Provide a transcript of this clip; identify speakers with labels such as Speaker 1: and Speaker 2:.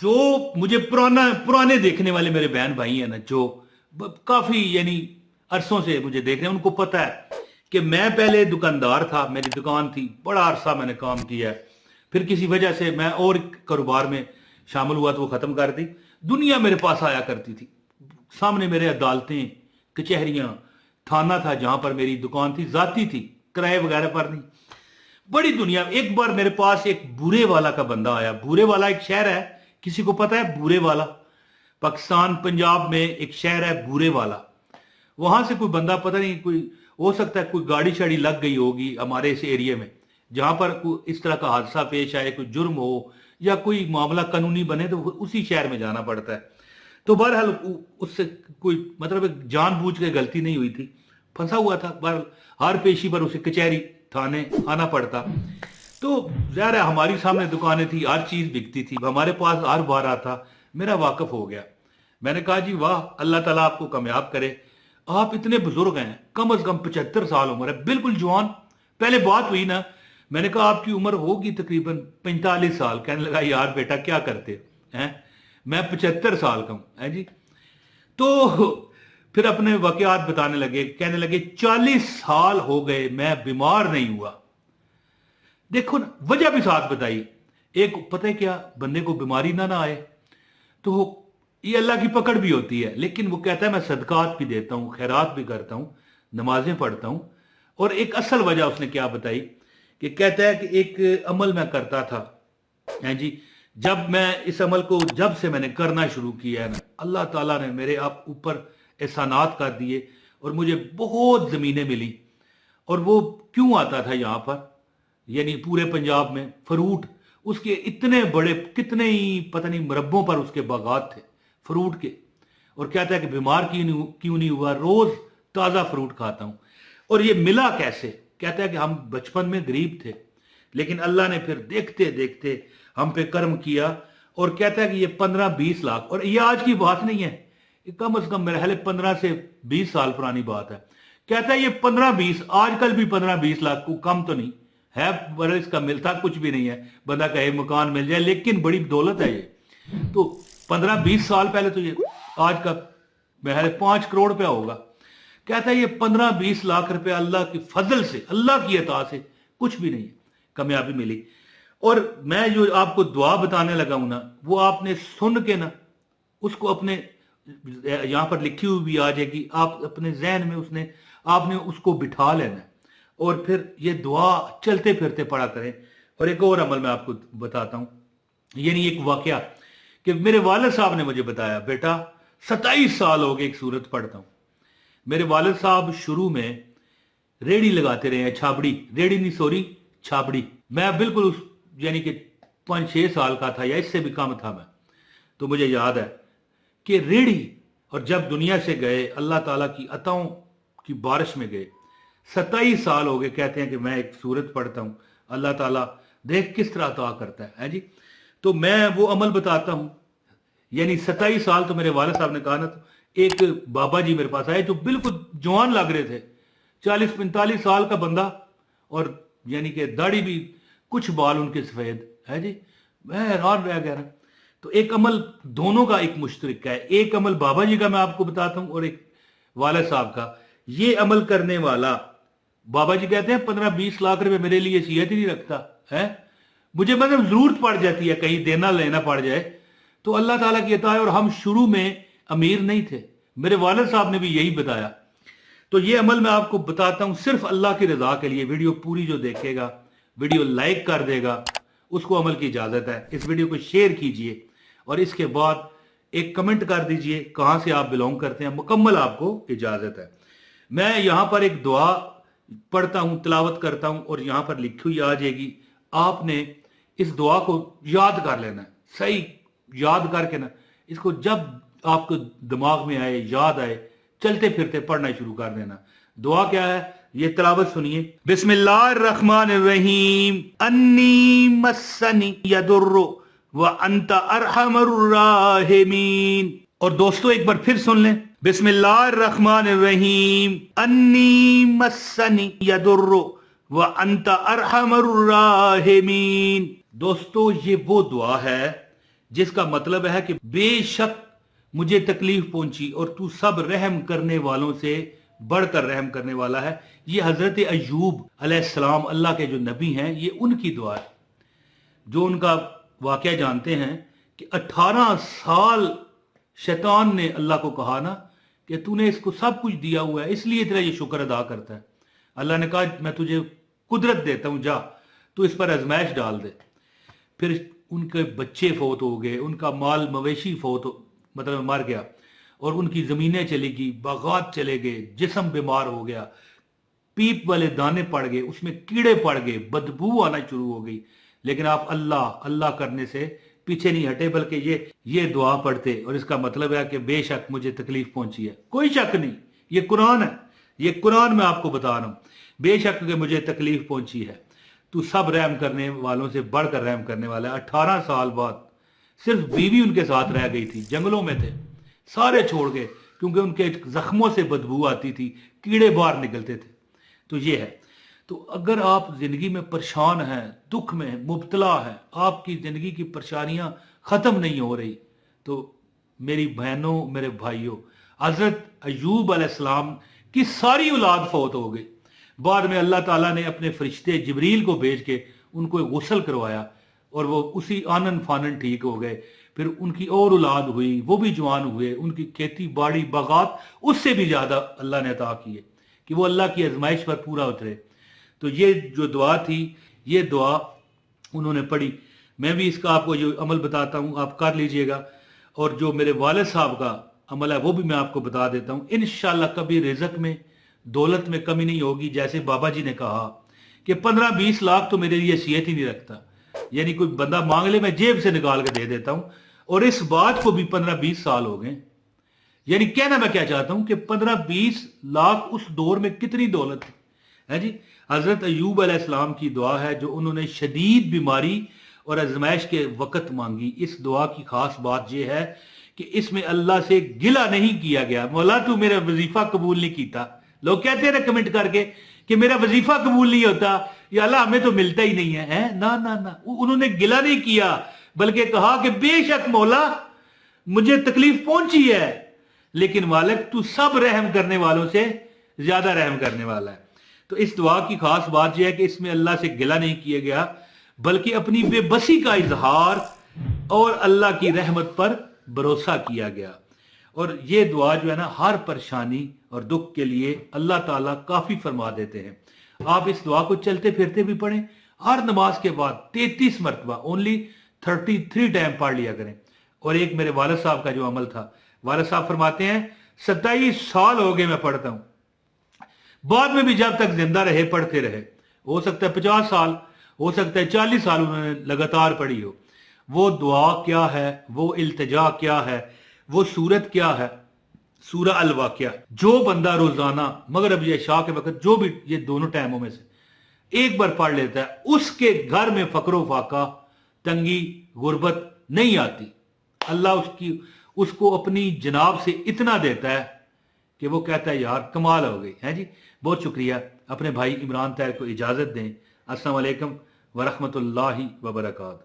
Speaker 1: جو مجھے پرانے دیکھنے والے میرے بہن بھائی ہیں نا، جو کافی یعنی عرصوں سے مجھے دیکھ رہے ہیں، ان کو پتا ہے کہ میں پہلے دکاندار تھا، میری دکان تھی، بڑا عرصہ میں نے کام کیا ہے، پھر کسی وجہ سے میں اور کاروبار میں شامل ہوا تو وہ ختم کر دی۔ دنیا میرے پاس آیا کرتی تھی، سامنے میرے عدالتیں، کچہریاں، تھانہ تھا جہاں پر میری دکان تھی، ذاتی تھی، کرائے وغیرہ پر نہیں، بڑی دنیا۔ ایک بار میرے پاس ایک بورے والا کا بندہ آیا۔ بورے والا ایک شہر ہے، کسی کو پتا ہے بورے والا؟ پاکستان پنجاب میں ایک شہر ہے بورے والا، وہاں سے کوئی بندہ، پتہ نہیں، کوئی ہو سکتا ہے کوئی گاڑی شاڑی لگ گئی ہوگی ہمارے اس ایریے میں، جہاں پر کوئی اس طرح کا حادثہ پیش آئے، کوئی جرم ہو یا کوئی معاملہ قانونی بنے تو اسی شہر میں جانا پڑتا ہے۔ تو بہرحال اس سے کوئی مطلب جان بوجھ کے غلطی نہیں ہوئی تھی، پھنسا ہوا تھا، بہرحال ہر پیشی پر اسے کچہری تھانے آنا پڑتا۔ تو ظاہر ہے ہماری سامنے دکانیں تھی، ہر چیز بکتی تھی، ہمارے پاس ہر بار آتا، میرا واقف ہو گیا۔ میں نے کہا جی واہ، اللہ تعالیٰ آپ کو کامیاب کرے، آپ اتنے بزرگ ہیں، کم از کم 75 سال عمر ہے، بالکل جوان۔ پہلے بات ہوئی نا، میں نے کہا آپ کی عمر ہوگی تقریباً 45 سال۔ کہنے لگا یار بیٹا کیا کرتے ہیں، میں 75 سال کا ہوں، ہے جی۔ تو پھر اپنے واقعات بتانے لگے، کہنے لگے 40 سال ہو گئے میں بیمار نہیں ہوا۔ دیکھو نا، وجہ بھی ساتھ بتائی۔ ایک پتہ ہے کیا، بندے کو بیماری نہ آئے تو یہ اللہ کی پکڑ بھی ہوتی ہے، لیکن وہ کہتا ہے میں صدقات بھی دیتا ہوں، خیرات بھی کرتا ہوں، نمازیں پڑھتا ہوں۔ اور ایک اصل وجہ اس نے کیا بتائی کہ کہتا ہے کہ ایک عمل میں کرتا تھا، ہیں جی، جب میں اس عمل کو جب سے میں نے کرنا شروع کیا ہے نا، اللہ تعالیٰ نے میرے آپ اوپر احسانات کر دیے اور مجھے بہت زمینیں ملی۔ اور وہ کیوں آتا تھا یہاں پر، یعنی پورے پنجاب میں فروٹ، اس کے اتنے بڑے، کتنے ہی پتہ نہیں مربوں پر اس کے باغات تھے فروٹ کے۔ اور کہتا ہے کہ بیمار کیوں نہیں ہوا، روز تازہ فروٹ کھاتا ہوں۔ اور یہ ملا کیسے؟ کہتا ہے کہ ہم بچپن میں غریب تھے، لیکن اللہ نے پھر دیکھتے دیکھتے ہم پہ کرم کیا۔ اور کہتا ہے کہ یہ 15-20 لاکھ، اور یہ آج کی بات نہیں ہے، یہ کم از کم میرے خیال 15 سے 20 سال پرانی بات ہے۔ کہتا ہے یہ 15-20، آج کل بھی 15-20 لاکھ کو کم تو نہیں ہے، بڑا اس کا ملتا کچھ بھی نہیں ہے، بندہ کہے مکان مل جائے، لیکن بڑی دولت ہے یہ۔ تو 15-20 سال پہلے تو یہ آج کا محل 5 کروڑ روپیہ ہوگا۔ کہتا ہے یہ 15-20 لاکھ روپے اللہ کی فضل سے، اللہ کی عطا سے کچھ بھی نہیں ہے، کامیابی ملی۔ اور میں جو آپ کو دعا بتانے لگا ہوں نا، وہ آپ نے سن کے نا اس کو اپنے یہاں پر لکھی ہوئی بھی آ جائے گی، آپ اپنے ذہن میں آپ نے اس کو بٹھا لینا ہے، اور پھر یہ دعا چلتے پھرتے پڑھا کریں۔ اور ایک اور عمل میں آپ کو بتاتا ہوں، یعنی ایک واقعہ کہ میرے والد صاحب نے مجھے بتایا، بیٹا 27 سال ہو گئے ایک سورت پڑھتا ہوں۔ میرے والد صاحب شروع میں ریڑی لگاتے رہے ہیں، چھابڑی، ریڑی نہیں سوری، چھابڑی۔ میں بالکل یعنی کہ 5-6 سال کا تھا یا اس سے بھی کم تھا میں، تو مجھے یاد ہے کہ ریڑی، اور جب دنیا سے گئے اللہ تعالیٰ کی عطاؤں کی بارش میں گئے، 27 سال ہو گئے، کہتے ہیں کہ میں ایک سورت پڑھتا ہوں، اللہ تعالیٰ دیکھ کس طرح عطا کرتا ہے جی۔ تو میں وہ عمل بتاتا ہوں، یعنی 27 سال تو میرے والد صاحب نے کہا نا، تو ایک بابا جی میرے پاس آئے جو بالکل جوان لگ رہے تھے، 40-45 سال کا بندہ، اور یعنی کہ داڑھی بھی، کچھ بال ان کے سفید ہے جی۔ میں حیران رہ گیا نا۔ تو ایک عمل دونوں کا ایک مشترک ہے، ایک عمل بابا جی کا میں آپ کو بتاتا ہوں اور ایک والد صاحب کا۔ یہ عمل کرنے والا بابا جی کہتے ہیں 15-20 لاکھ روپے میرے لیے صحت ہی نہیں رکھتا ہے، مجھے مطلب ضرورت پڑ جاتی ہے، کہیں دینا لینا پڑ جائے تو اللہ تعالیٰ کی عطا ہے۔ اور ہم شروع میں امیر نہیں تھے، میرے والد صاحب نے بھی یہی بتایا۔ تو یہ عمل میں آپ کو بتاتا ہوں صرف اللہ کی رضا کے لیے۔ ویڈیو پوری جو دیکھے گا، ویڈیو لائک کر دے گا، اس کو عمل کی اجازت ہے۔ اس ویڈیو کو شیئر کیجئے اور اس کے بعد ایک کمنٹ کر دیجئے کہاں سے آپ بلونگ کرتے ہیں، مکمل آپ کو اجازت ہے۔ میں یہاں پر ایک دعا پڑھتا ہوں، تلاوت کرتا ہوں، اور یہاں پر لکھی ہوئی آ جائے گی، آپ نے اس دعا کو یاد کر لینا ہے، صحیح یاد کر کے نا، اس کو جب آپ کو دماغ میں آئے، یاد آئے، چلتے پھرتے پڑھنا شروع کر دینا۔ دعا کیا ہے یہ تلاوت سنیے۔ بسم اللہ الرحمن الرحیم، انی مسنی یضر وانت ارحم الراحمین۔ اور دوستو ایک بار پھر سن لیں، بسم اللہ الرحمن الرحیم، انی مسنی یضر وانت ارحم الراحمین۔ دوستو یہ وہ دعا ہے جس کا مطلب ہے کہ بے شک مجھے تکلیف پہنچی اور تو سب رحم کرنے والوں سے بڑھ کر رحم کرنے والا ہے. یہ حضرت ایوب علیہ السلام اللہ کے جو نبی ہیں یہ ان کی دعا ہے. جو ان کا واقعہ جانتے ہیں کہ 18 سال شیطان نے اللہ کو کہا نا کہ تو نے اس کو سب کچھ دیا ہوا ہے اس لیے تیرا یہ شکر ادا کرتا ہے. اللہ نے کہا میں تجھے قدرت دیتا ہوں، جا تو اس پر آزمائش ڈال دے. پھر ان کے بچے فوت ہو گئے، ان کا مال مویشی مطلب مر گیا، اور ان کی زمینیں چلی گئی، باغات چلے گئے، جسم بیمار ہو گیا، پیپ والے دانے پڑ گئے، اس میں کیڑے پڑ گئے، بدبو آنا شروع ہو گئی. لیکن آپ اللہ اللہ کرنے سے پیچھے نہیں ہٹے، بلکہ یہ دعا پڑھتے، اور اس کا مطلب ہے کہ بے شک مجھے تکلیف پہنچی ہے. کوئی شک نہیں، یہ قرآن ہے، یہ قرآن میں آپ کو بتا رہا ہوں. بے شک کہ مجھے تکلیف پہنچی ہے، تو سب رحم کرنے والوں سے بڑھ کر رحم کرنے والا ہے. 18 سال بعد صرف بیوی ان کے ساتھ رہ گئی تھی، جنگلوں میں تھے، سارے چھوڑ گئے کیونکہ ان کے زخموں سے بدبو آتی تھی، کیڑے باہر نکلتے تھے. تو یہ ہے. تو اگر آپ زندگی میں پریشان ہیں، دکھ میں مبتلا ہیں، آپ کی زندگی کی پریشانیاں ختم نہیں ہو رہی، تو میری بہنوں میرے بھائیوں، حضرت ایوب علیہ السلام کی ساری اولاد فوت ہو گئی. بعد میں اللہ تعالیٰ نے اپنے فرشتے جبریل کو بھیج کے ان کو غسل کروایا اور وہ اسی آنن فانن ٹھیک ہو گئے. پھر ان کی اور اولاد ہوئی، وہ بھی جوان ہوئے، ان کی کھیتی باڑی باغات اس سے بھی زیادہ اللہ نے عطا کیے کہ وہ اللہ کی آزمائش پر پورا اترے. تو یہ جو دعا تھی، یہ دعا انہوں نے پڑھی. میں بھی اس کا آپ کو جو عمل بتاتا ہوں، آپ کر لیجئے گا. اور جو میرے والد صاحب کا عمل ہے وہ بھی میں آپ کو بتا دیتا ہوں. انشاءاللہ کبھی رزق میں دولت میں کمی نہیں ہوگی. جیسے بابا جی نے کہا کہ 15-20 لاکھ تو میرے لیے حیثیت ہی نہیں رکھتا، یعنی کوئی بندہ مانگ لے میں جیب سے نکال کے دے دیتا ہوں. اور اس بات کو بھی 15-20 سال ہو گئے. یعنی کہنا میں کیا چاہتا ہوں کہ 15-20 لاکھ اس دور میں کتنی دولت ہے جی. حضرت ایوب علیہ السلام کی دعا ہے جو انہوں نے شدید بیماری اور آزمائش کے وقت مانگی. اس دعا کی خاص بات یہ ہے کہ اس میں اللہ سے گلہ نہیں کیا گیا، مولا تو میرا وظیفہ قبول نہیں کیتا. لوگ کہتے ہیں نا کمنٹ کر کے کہ میرا وظیفہ قبول نہیں ہوتا یا اللہ ہمیں تو ملتا ہی نہیں ہے. نہ نہ نہ، انہوں نے گلہ نہیں کیا، بلکہ کہا کہ بے شک مولا مجھے تکلیف پہنچی ہے، لیکن مالک تو سب رحم کرنے والوں سے زیادہ رحم کرنے والا ہے. تو اس دعا کی خاص بات یہ ہے کہ اس میں اللہ سے گلہ نہیں کیا گیا، بلکہ اپنی بے بسی کا اظہار اور اللہ کی رحمت پر بھروسہ کیا گیا. اور یہ دعا جو ہے نا ہر پریشانی اور دکھ کے لیے اللہ تعالیٰ کافی فرما دیتے ہیں. آپ اس دعا کو چلتے پھرتے بھی پڑھیں، ہر نماز کے بعد 33 مرتبہ، اونلی 33 ٹائم پڑھ لیا کریں. اور ایک میرے والد صاحب کا جو عمل تھا، والد صاحب فرماتے ہیں 27 سال ہو گئے میں پڑھتا ہوں، بعد میں بھی جب تک زندہ رہے پڑھتے رہے. ہو سکتا ہے 50 سال، ہو سکتا ہے 40 سال انہوں نے لگاتار پڑھی ہو. وہ دعا کیا ہے، وہ التجا کیا ہے، وہ سورت کیا ہے؟ سورہ الواقعہ. جو بندہ روزانہ مغرب یا عشاء کے وقت، جو بھی یہ دونوں ٹائموں میں سے ایک بار پڑھ لیتا ہے، اس کے گھر میں فقر و فاقہ، تنگی، غربت نہیں آتی. اللہ اس کو اپنی جناب سے اتنا دیتا ہے کہ وہ کہتا ہے یار کمال ہو گئی ہے جی. بہت شکریہ. اپنے بھائی عمران طاہر کو اجازت دیں. السلام علیکم ورحمۃ اللہ وبرکاتہ.